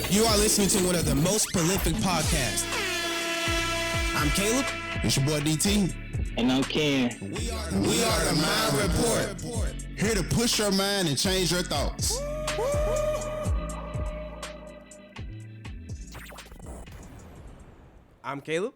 You are listening to one of the most prolific podcasts. I'm Caleb. It's your boy DT. And I'm Ken. We are the Mind Report. Here to push your mind and change your thoughts. I'm Caleb.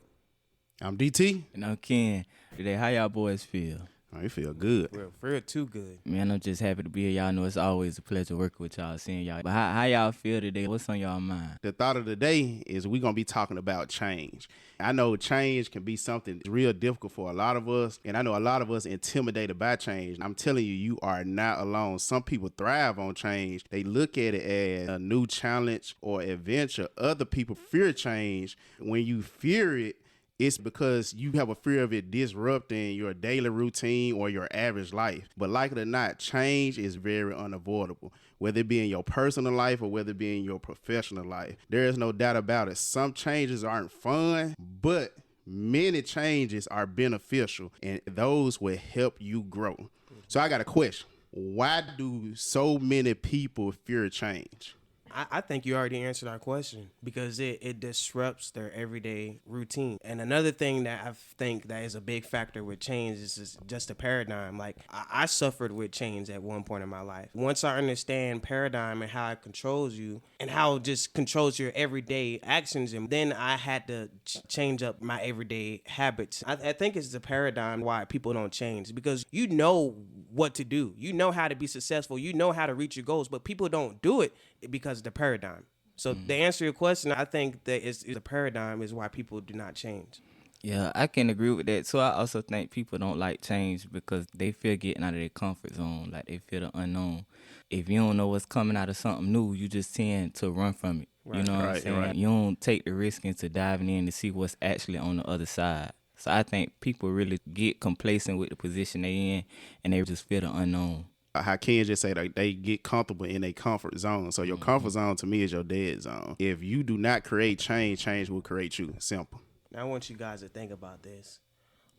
I'm DT. And I'm Ken. Today, how y'all boys feel? Oh, you feel good. Real too good. Man, I'm just happy to be here. Y'all know it's always a pleasure working with y'all, seeing y'all. But how y'all feel today? What's on y'all mind? The thought of the day is we're going to be talking about change. I know change can be something real difficult for a lot of us, and I know a lot of us intimidated by change. I'm telling you, you are not alone. Some people thrive on change. They look at it as a new challenge or adventure. Other people fear change. When you fear it, it's because you have a fear of it disrupting your daily routine or your average life. But like it or not, change is very unavoidable, whether it be in your personal life or whether it be in your professional life. There is no doubt about it. Some changes aren't fun, but many changes are beneficial, and those will help you grow. So I got a question. Why do so many people fear change? I think you already answered our question because it disrupts their everyday routine. And another thing that I think that is a big factor with change is just a paradigm. Like I suffered with change at one point in my life. Once I understand paradigm and how it controls you and how it just controls your everyday actions, and then I had to change up my everyday habits. I think it's the paradigm why people don't change, because you know what to do. You know how to be successful. You know how to reach your goals, but people don't do it because of the paradigm. So to answer your question, I think that the paradigm is why people do not change. Yeah, I can agree with that. So I also think people don't like change because they fear getting out of their comfort zone. Like they fear the unknown. If you don't know what's coming out of something new, you just tend to run from it. Right. You know what I'm saying? Right. You don't take the risk into diving in to see what's actually on the other side. So I think people really get complacent with the position they in, and they just fear the unknown. How Ken just said, like, they get comfortable in a comfort zone. So your comfort zone to me is your dead zone. If you do not create change, change will create you. Simple. Now I want you guys to think about this.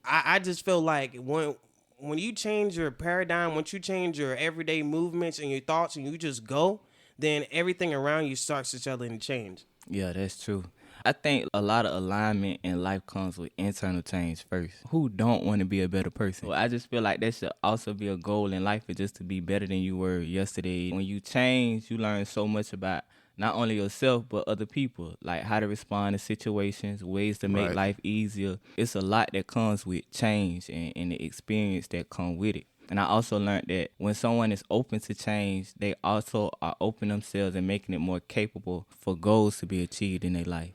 I just feel like when you change your paradigm, once you change your everyday movements and your thoughts and you just go, then everything around you starts to suddenly change. Yeah, that's true. I think a lot of alignment in life comes with internal change first. Who don't want to be a better person? Well, I just feel like that should also be a goal in life, is just to be better than you were yesterday. When you change, you learn so much about not only yourself, but other people, like how to respond to situations, ways to make life easier. It's a lot that comes with change and the experience that come with it. And I also learned that when someone is open to change, they also are open themselves and making it more capable for goals to be achieved in their life.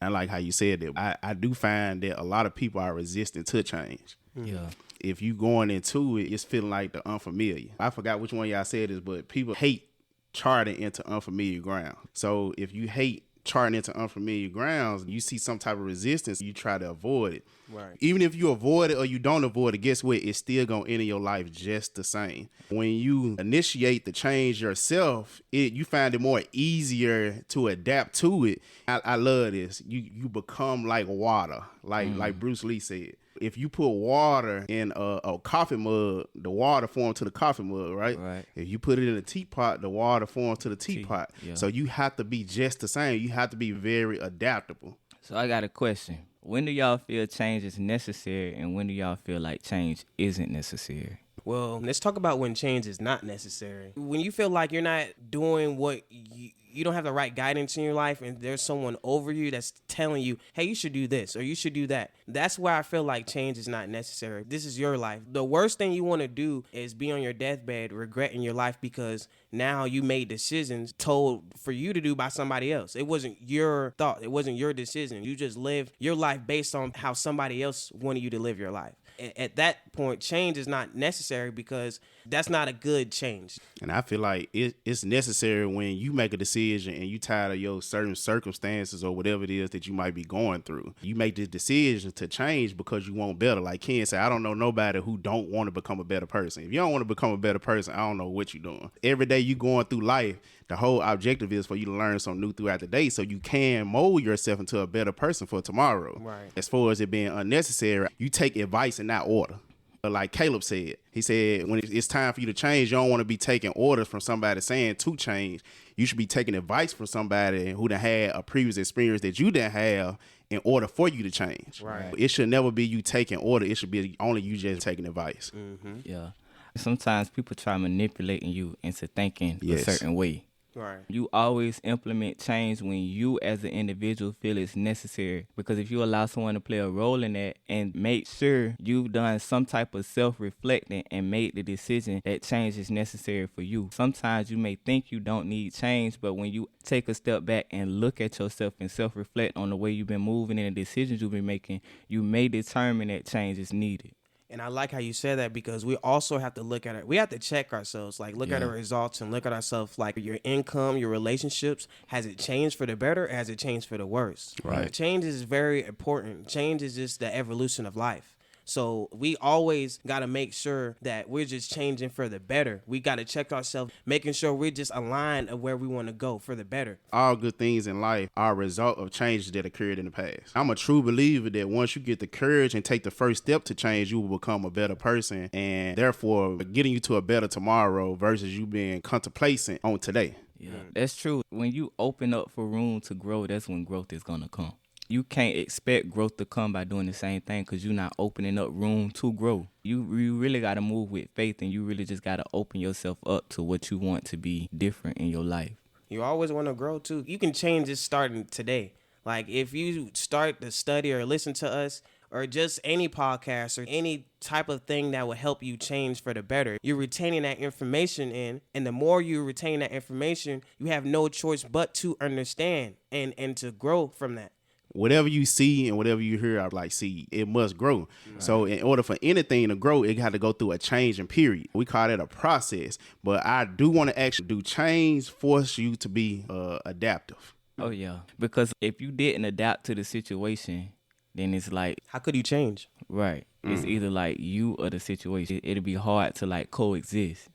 I like how you said that. I do find that a lot of people are resistant to change. Yeah. If you going into it, it's feeling like the unfamiliar. I forgot which one of y'all said this, but people hate charting into unfamiliar ground. So if you hate charting into unfamiliar grounds, you see some type of resistance, you try to avoid it. Right. Even if you avoid it or you don't avoid it, guess what? It's still going to enter your life just the same. When you initiate the change yourself, you find it more easier to adapt to it. I love this. You become like water, like Bruce Lee said. If you put water in a coffee mug, the water forms to the coffee mug, right? If you put it in a teapot, the water forms to the teapot. Yeah. So you have to be just the same. You have to be very adaptable. So I got a question. When do y'all feel change is necessary, and when do y'all feel like change isn't necessary? Well, let's talk about when change is not necessary. When you feel like you're not doing what you don't have the right guidance in your life, and there's someone over you that's telling you, hey, you should do this or you should do that. That's where I feel like change is not necessary. This is your life. The worst thing you want to do is be on your deathbed regretting your life because now you made decisions told for you to do by somebody else. It wasn't your thought. It wasn't your decision. You just lived your life based on how somebody else wanted you to live your life. At that point, change is not necessary because that's not a good change. And I feel like it's necessary when you make a decision and you tired of your certain circumstances or whatever it is that you might be going through. You make this decision to change because you want better. Like Ken said, I don't know nobody who don't want to become a better person. If you don't want to become a better person, I don't know what you're doing. Every day you going through life, the whole objective is for you to learn something new throughout the day so you can mold yourself into a better person for tomorrow. Right. As far as it being unnecessary, you take advice in that order. Like Caleb said, he said, when it's time for you to change, you don't want to be taking orders from somebody saying to change. You should be taking advice from somebody who done had a previous experience that you didn't have in order for you to change. Right. It should never be you taking order. It should be only you just taking advice. Mm-hmm. Yeah. Sometimes people try manipulating you into thinking a certain way. Right. You always implement change when you as an individual feel it's necessary. Because if you allow someone to play a role in that and make sure you've done some type of self-reflecting and made the decision that change is necessary for you. Sometimes you may think you don't need change, but when you take a step back and look at yourself and self-reflect on the way you've been moving and the decisions you've been making, you may determine that change is needed. And I like how you said that, because we also have to look at it. We have to check ourselves, like look at our results and look at ourselves, like your income, your relationships. Has it changed for the better, or has it changed for the worse? Right. Change is very important. Change is just the evolution of life. So we always got to make sure that we're just changing for the better. We got to check ourselves, making sure we're just aligned of where we want to go for the better. All good things in life are a result of changes that occurred in the past. I'm a true believer that once you get the courage and take the first step to change, you will become a better person, and therefore getting you to a better tomorrow versus you being complacent on today. Yeah, that's true. When you open up for room to grow, that's when growth is going to come. You can't expect growth to come by doing the same thing because you're not opening up room to grow. You really got to move with faith, and you really just got to open yourself up to what you want to be different in your life. You always want to grow too. You can change this starting today. Like if you start to study or listen to us or just any podcast or any type of thing that will help you change for the better, you're retaining that information in. And the more you retain that information, you have no choice but to understand and to grow from that. Whatever you see and whatever you hear, I like see, it must grow. Right. So in order for anything to grow, it had to go through a changing period. We call it a process. But I do want to actually do change force you to be adaptive. Oh, yeah. Because if you didn't adapt to the situation, then it's like, how could you change? Right. It's either like you or the situation. It'll be hard to like coexist.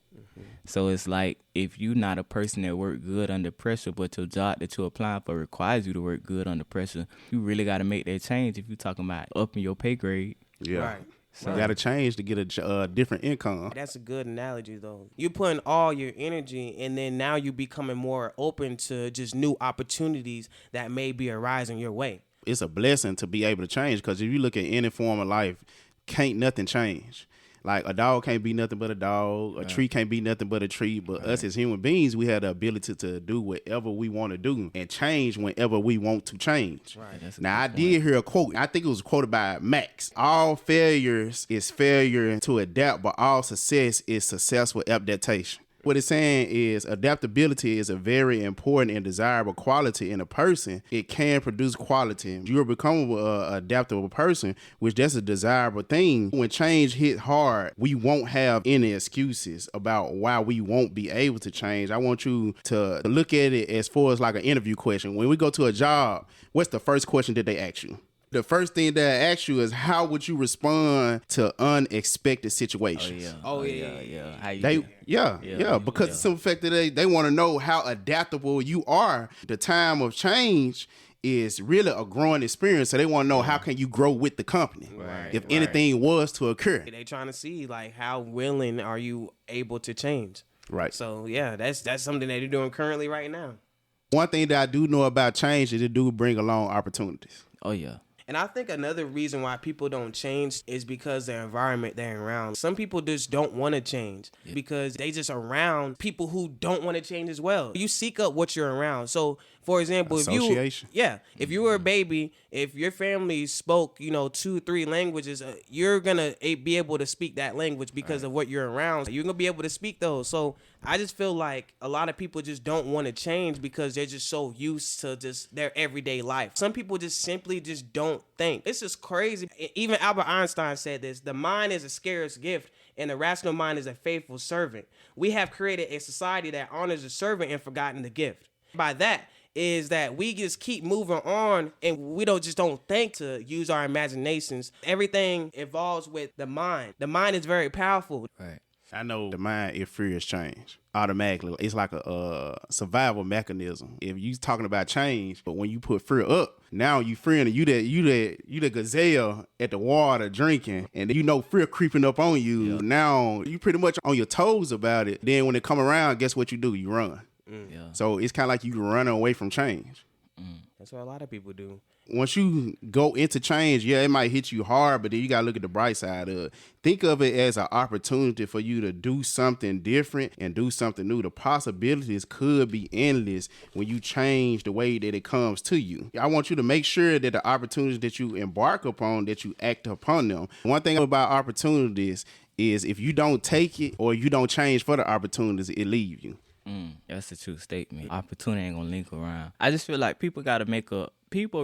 So it's like if you're not a person that work good under pressure, but your job that you're applying for requires you to work good under pressure, you really got to make that change if you're talking about upping your pay grade. Yeah. Right. So you got to change to get a different income. That's a good analogy, though. You're putting all your energy, and then now you're becoming more open to just new opportunities that may be arising your way. It's a blessing to be able to change, because if you look at any form of life, can't nothing change. Like a dog can't be nothing but a dog. A tree can't be nothing but a tree. But us as human beings, we have the ability to do whatever we want to do and change whenever we want to change. Right. Now, I did hear a quote. I think it was quoted by Max. All failures is failure to adapt, but all success is successful adaptation. What it's saying is adaptability is a very important and desirable quality in a person. It can produce quality. You'll become an adaptable person, which that's a desirable thing. When change hit hard, we won't have any excuses about why we won't be able to change. I want you to look at it as far as like an interview question. When we go to a job, what's the first question that they ask you? The first thing that I ask you is, how would you respond to unexpected situations? Oh yeah. How you Because the simple fact that they want to know how adaptable you are. The time of change is really a growing experience, so they want to know how can you grow with the company if anything was to occur. They trying to see like how willing are you able to change. Right. So yeah, that's something that you're doing currently right now. One thing that I do know about change is it do bring along opportunities. Oh yeah. And I think another reason why people don't change is because the environment they're around. Some people just don't want to change because they just around people who don't want to change as well. You seek up what you're around. So, for example, if you were a baby, if your family spoke, 2-3 languages, you're going to be able to speak that language because of what you're around. You're going to be able to speak those. So I just feel like a lot of people just don't want to change because they're just so used to just their everyday life. Some people just simply just don't think. It's just crazy. Even Albert Einstein said this: the mind is a scarce gift and the rational mind is a faithful servant. We have created a society that honors the servant and forgotten the gift. By that is that we just keep moving on and we don't think to use our imaginations. Everything evolves with the mind. The mind is very powerful. Right. I know the mind, it fears change automatically. It's like a survival mechanism. If you talking about change, but when you put fear up, Now you freeing you the gazelle at the water drinking, and you know fear creeping up on you. Yeah. Now you pretty much on your toes about it. Then when it come around, guess what you do? You run. Yeah. So it's kind of like you running away from change. That's what a lot of people do. Once you go into change, yeah, it might hit you hard, but then you got to look at the bright side of it. Think of it as an opportunity for you to do something different and do something new. The possibilities could be endless when you change the way that it comes to you. I want you to make sure that the opportunities that you embark upon, that you act upon them. One thing about opportunities is if you don't take it or you don't change for the opportunities, it leaves you. That's a true statement. Opportunity ain't gonna link around. I just feel like people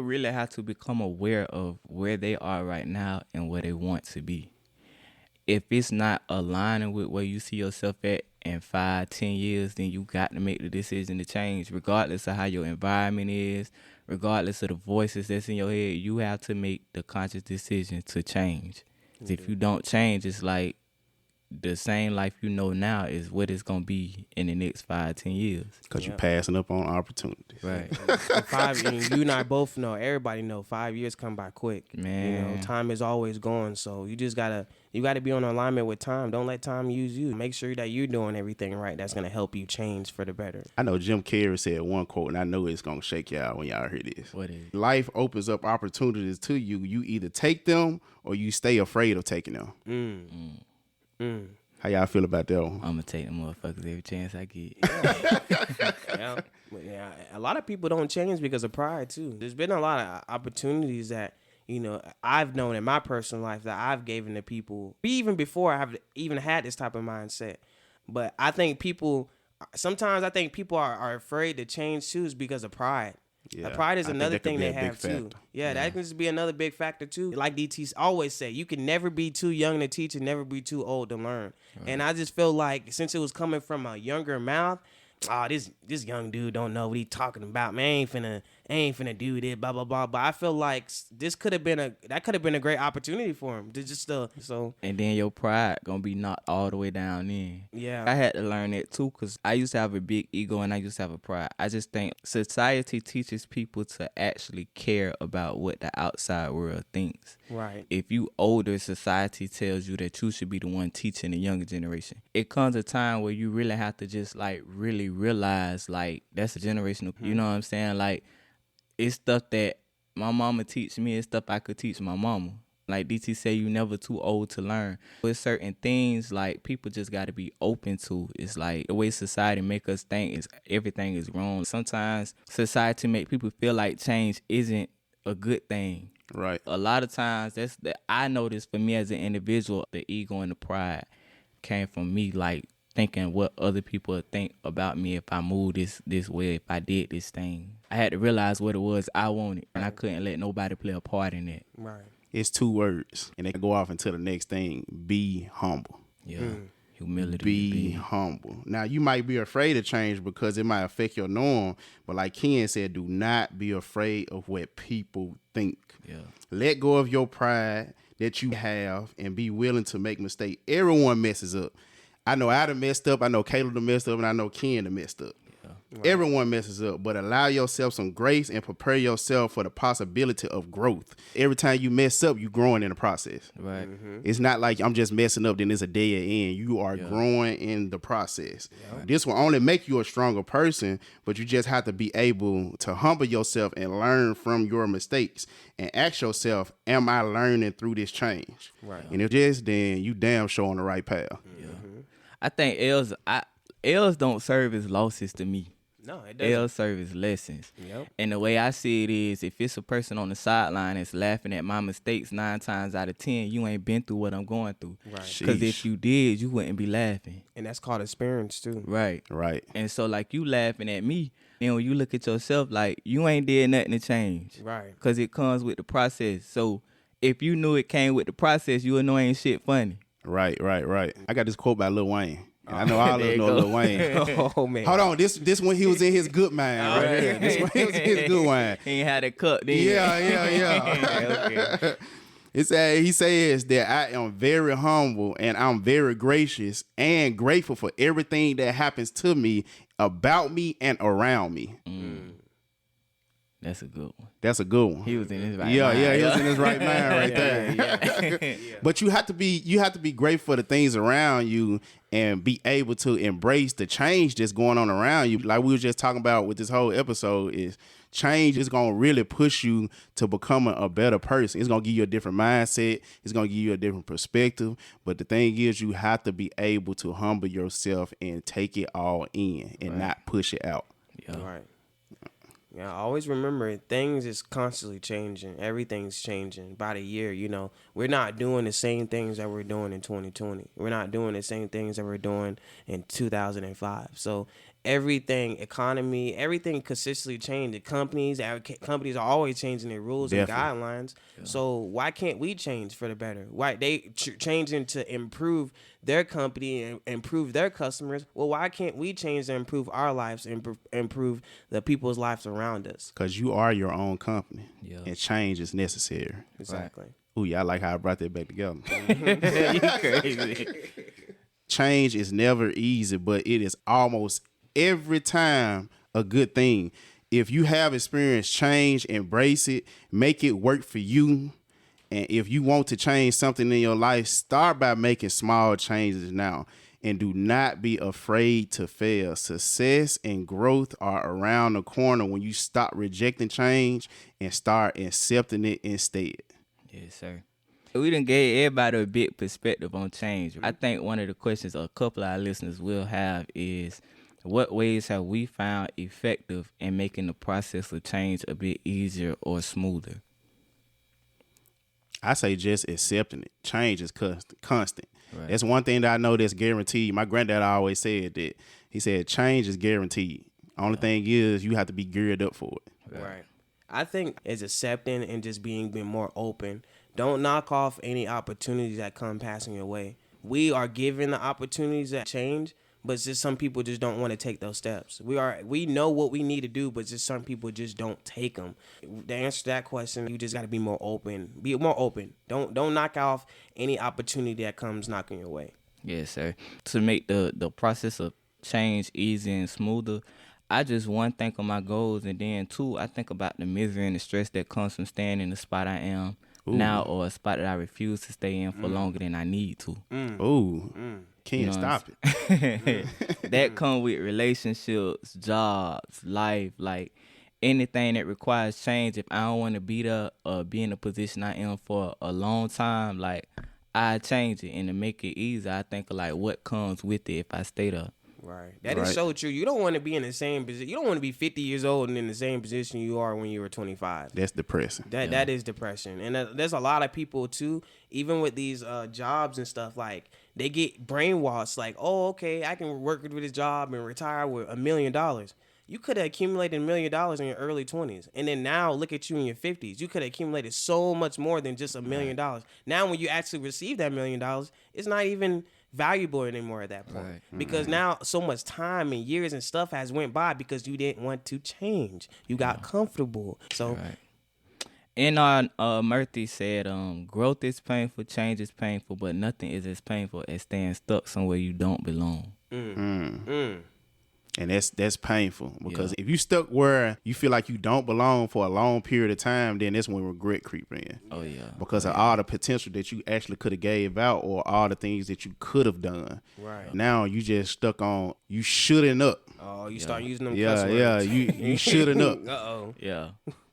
really have to become aware of where they are right now and where they want to be. If it's not aligning with where you see yourself at in 5-10 years, then you got to make the decision to change, regardless of how your environment is, regardless of the voices that's in your head. You have to make the conscious decision to change. 'Cause if you don't change, it's like the same life you know now is what it's gonna be in the next 5-10 years. Because you're passing up on opportunities. Right. You and I both know, everybody know 5 years come by quick. Man. You know, time is always gone. So you just gotta be on alignment with time. Don't let time use you. Make sure that you're doing everything right. That's gonna help you change for the better. I know Jim Carrey said one quote, and I know it's going to shake y'all when y'all hear this. What is it? Life opens up opportunities to you. You either take them or you stay afraid of taking them. How y'all feel about that one? I'm gonna take the motherfuckers every chance I get. Yeah, a lot of people don't change because of pride too. There's been a lot of opportunities that, you know, I've known in my personal life that I've given to people, even before I have even had this type of mindset. But I think sometimes people are afraid to change too is because of pride. Yeah, Pride is I think another that could thing be they a big have too. factor. Yeah, that can just be another big factor too. Like DT always say, you can never be too young to teach and never be too old to learn. Right. And I just feel like since it was coming from a younger mouth, this young dude don't know what he talking about. Man, I ain't finna do this, blah blah blah. But I feel like that could have been a great opportunity for him to just so. And then your pride gonna be knocked all the way down in. Yeah, I had to learn that too, because I used to have a big ego and I used to have a pride. I just think society teaches people to actually care about what the outside world thinks. right. If you older, society tells you that you should be the one teaching the younger generation. It comes a time where you really have to just like really realize like that's a generational. You know what I'm saying? Like it's stuff that my mama teach me. It's stuff I could teach my mama. Like DT say, you never too old to learn. With certain things, like people just got to be open to. It's like the way society make us think is everything is wrong. Sometimes society make people feel like change isn't a good thing. Right. A lot of times I noticed for me as an individual, the ego and the pride came from me like thinking what other people would think about me if I moved this way, if I did this thing. I had to realize what it was I wanted, and I couldn't let nobody play a part in it. Right. It's 2 words, and they go off into the next thing. Be humble. Yeah. Humility. Be humble. Now, you might be afraid of change because it might affect your norm, but like Ken said, do not be afraid of what people think. Yeah. Let go of your pride that you have and be willing to make mistakes. Everyone messes up. I know I done messed up. I know Caleb done messed up, and I know Ken done messed up. Right. Everyone messes up, but allow yourself some grace and prepare yourself for the possibility of growth. Every time you mess up, you growing in the process. Right. It's not like I'm just messing up, then it's a dead end. You are growing in the process. This will only make you a stronger person, but you just have to be able to humble yourself and learn from your mistakes and ask yourself, am I learning through this change? Right. And if yes, then you damn sure on the right path. Yeah. I think L's don't serve as losses to me. No, it doesn't. L's serve as lessons. Yep. And the way I see it is, if it's a person on the sideline that's laughing at my mistakes 9 times out of 10, you ain't been through what I'm going through. Right. Because if you did, you wouldn't be laughing. And that's called experience too. Right. Right. And so like you laughing at me, and when you look at yourself, like you ain't did nothing to change. Right. Because it comes with the process. So if you knew it came with the process, you would know ain't shit funny. Right. I got this quote by Lil Wayne. I know all of us know Lil Wayne. Oh man. Hold on, this when he was in his good mind right here. This when he was in his good wine. He ain't had a cup then. Yeah. Okay. He says that I am very humble and I'm very gracious and grateful for everything that happens to me, about me, and around me. That's a good one. That's a good one. He was in his right Yeah, mind. yeah, he was in his right mind right there. Yeah. But you have to be grateful for the things around you and be able to embrace the change that's going on around you. Like we were just talking about with this whole episode, is change is going to really push you to becoming a better person. It's going to give you a different mindset. It's going to give you a different perspective. But the thing is, you have to be able to humble yourself and take it all in and not push it out. Yeah. Right. Yeah, always remember, things is constantly changing. Everything's changing by the year. You know, we're not doing the same things that we're doing in 2020. We're not doing the same things that we're doing in 2005. So everything, economy, everything consistently changing. Companies are always changing their rules and guidelines. Yeah. So why can't we change for the better? Why they changing to improve their company and improve their customers? Well, why can't we change to improve our lives and improve the people's lives around us? Because you are your own company, and change is necessary. Exactly. Right. Ooh, yeah, I like how I brought that back together. You crazy. Change is never easy, but it is almost every time a good thing. If you have experienced change, embrace it, make it work for you. And if you want to change something in your life, start by making small changes now. And do not be afraid to fail. Success and growth are around the corner when you stop rejecting change and start accepting it instead. Yes, sir. We done gave everybody a big perspective on change. I think one of the questions a couple of our listeners will have is, what ways have we found effective in making the process of change a bit easier or smoother? I say just accepting it. Change is constant. Right. That's one thing that I know that's guaranteed. My granddad always said that. He said change is guaranteed. Only thing is you have to be geared up for it. Right. I think it's accepting and just being more open. Don't knock off any opportunities that come passing your way. We are given the opportunities that change, but it's just some people just don't want to take those steps. We know what we need to do, but just some people just don't take them. To answer that question, you just got to be more open. Be more open. Don't knock off any opportunity that comes knocking your way. Yes, sir. To make the process of change easy and smoother, I just, one, think of my goals, and then two, I think about the misery and the stress that comes from staying in the spot I am now, or a spot that I refuse to stay in for longer than I need to. Can't stop it. That come with relationships, jobs, life, like anything that requires change. If I don't want to be there or be in the position I am for a long time, like, I change it. And to make it easy, I think of like what comes with it if I stay there. Right. That is so true. You don't want to be in the same position. You don't want to be 50 years old and in the same position you are when you were 25. That's depressing. That is depression. And there's a lot of people too, even with these jobs and stuff, like they get brainwashed like, oh, okay, I can work with this job and retire with $1 million. You could have accumulated $1 million in your early 20s. And then now look at you in your 50s. You could have accumulated so much more than just $1 million. Now when you actually receive that $1 million, it's not even valuable anymore at that point. Because now so much time and years and stuff has went by because you didn't want to change. You got comfortable. So And Murthy said, growth is painful, change is painful, but nothing is as painful as staying stuck somewhere you don't belong. And that's painful, because if you stuck where you feel like you don't belong for a long period of time, then that's when regret creep in. Oh, yeah. Because of all the potential that you actually could have gave out, or all the things that you could have done. Right. Now you just stuck on, you shouldn't up. Oh, you start using them Yeah, cuss words. you shouldn't up. Uh-oh. Yeah.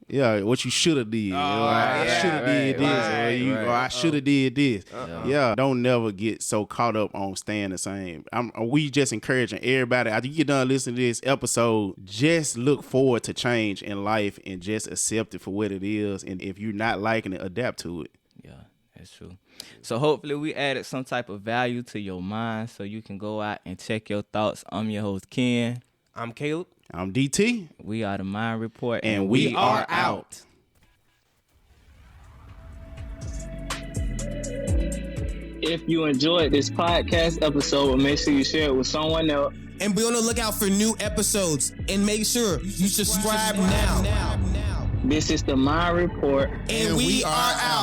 Yeah, what you should have did. I should have did this, or I should have did this. Yeah, don't never get so caught up on staying the same. We just encouraging everybody, after you get done listening to this episode, just look forward to change in life and just accept it for what it is. And if you're not liking it, adapt to it. Yeah, that's true. So hopefully we added some type of value to your mind so you can go out and check your thoughts. I'm your host, Ken. I'm Caleb. I'm DT. We are the Mind Report, and we are out. If you enjoyed this podcast episode, make sure you share it with someone else. And be on the lookout for new episodes. And make sure you subscribe now. This is the Mind Report. And we are out.